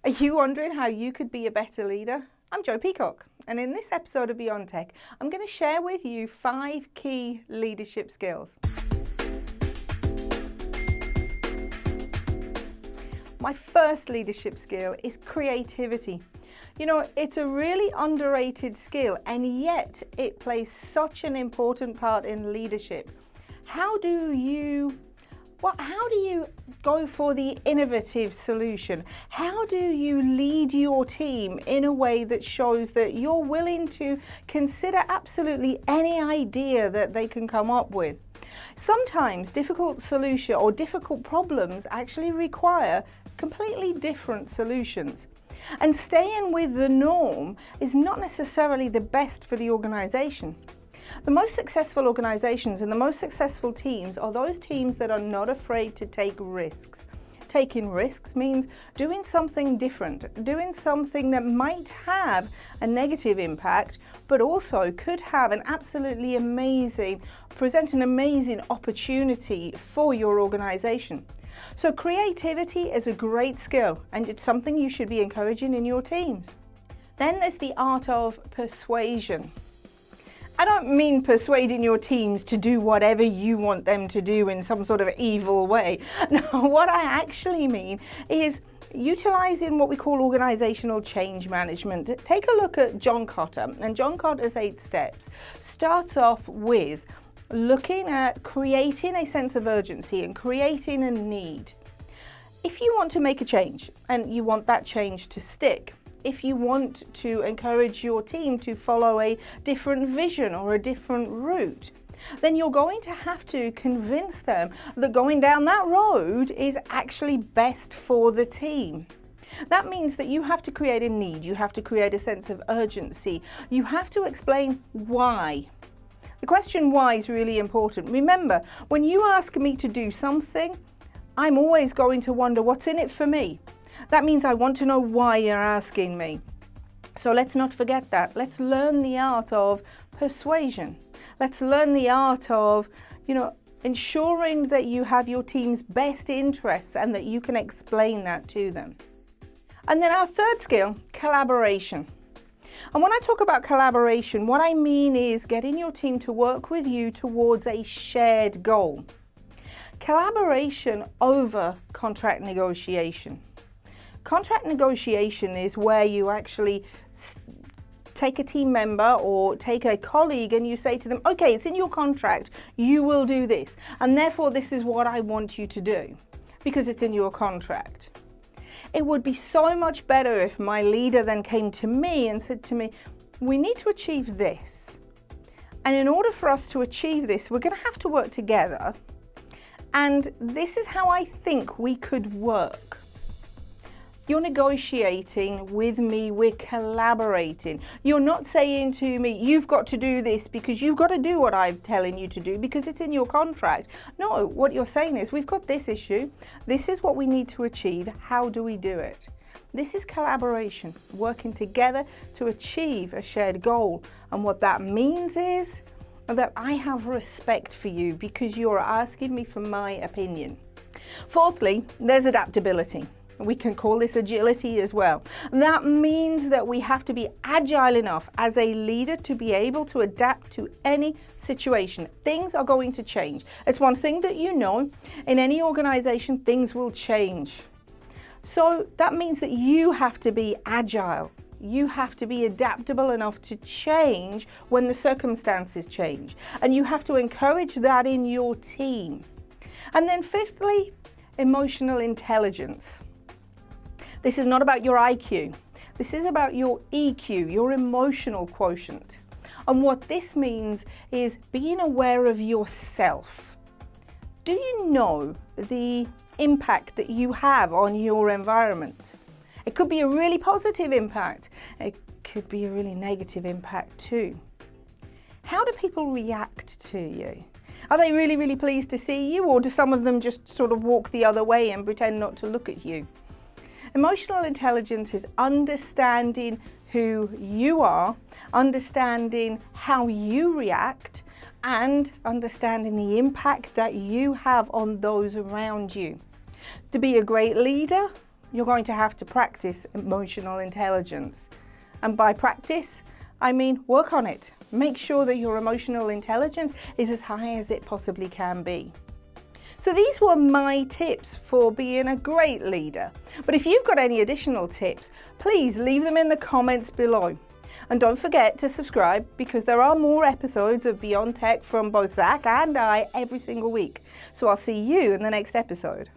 Are you wondering how you could be a better leader? I'm Jo Peacock, and in this episode of Beyond Tech, I'm going to share with you 5 key leadership skills. My first leadership skill is creativity. You know, it's a really underrated skill, and yet it plays such an important part in leadership. How do you go for the innovative solution? How do you lead your team in a way that shows that you're willing to consider absolutely any idea that they can come up with? Sometimes difficult solutions or difficult problems actually require completely different solutions. And staying with the norm is not necessarily the best for the organization. The most successful organizations and the most successful teams are those teams that are not afraid to take risks. Taking risks means doing something different, doing something that might have a negative impact, but also could have present an amazing opportunity for your organization. So creativity is a great skill, and it's something you should be encouraging in your teams. Then there's the art of persuasion. I don't mean persuading your teams to do whatever you want them to do in some sort of evil way. No, what I actually mean is utilizing what we call organizational change management. Take a look at John Kotter, and John Kotter's 8 steps starts off with looking at creating a sense of urgency and creating a need. If you want to make a change and you want that change to stick, if you want to encourage your team to follow a different vision or a different route, then you're going to have to convince them that going down that road is actually best for the team. That means that you have to create a need, you have to create a sense of urgency, you have to explain why. The question why is really important. Remember, when you ask me to do something, I'm always going to wonder what's in it for me. That means I want to know why you're asking me. So let's not forget that. Let's learn the art of persuasion. Let's learn the art of, ensuring that you have your team's best interests and that you can explain that to them. And then our third skill, collaboration. And when I talk about collaboration, what I mean is getting your team to work with you towards a shared goal. Collaboration over contract negotiation. Contract negotiation is where you actually take a team member or take a colleague and you say to them, okay, it's in your contract, you will do this, and therefore this is what I want you to do, because it's in your contract. It would be so much better if my leader then came to me and said to me, we need to achieve this. And in order for us to achieve this, we're going to have to work together. And this is how I think we could work. You're negotiating with me, we're collaborating. You're not saying to me, you've got to do this because you've got to do what I'm telling you to do because it's in your contract. No, what you're saying is, we've got this issue, this is what we need to achieve, how do we do it? This is collaboration, working together to achieve a shared goal. And what that means is that I have respect for you because you're asking me for my opinion. Fourthly, there's adaptability. We can call this agility as well. That means that we have to be agile enough as a leader to be able to adapt to any situation. Things are going to change. It's one thing that you know, in any organization, things will change. So that means that you have to be agile. You have to be adaptable enough to change when the circumstances change. And you have to encourage that in your team. And then fifthly, emotional intelligence. This is not about your IQ. This is about your EQ, your emotional quotient. And what this means is being aware of yourself. Do you know the impact that you have on your environment? It could be a really positive impact. It could be a really negative impact too. How do people react to you? Are they really, really pleased to see you, or do some of them just sort of walk the other way and pretend not to look at you? Emotional intelligence is understanding who you are, understanding how you react, and understanding the impact that you have on those around you. To be a great leader, you're going to have to practice emotional intelligence. And by practice, I mean work on it. Make sure that your emotional intelligence is as high as it possibly can be. So these were my tips for being a great leader. But if you've got any additional tips, please leave them in the comments below. And don't forget to subscribe, because there are more episodes of Beyond Tech from both Zach and I every single week. So I'll see you in the next episode.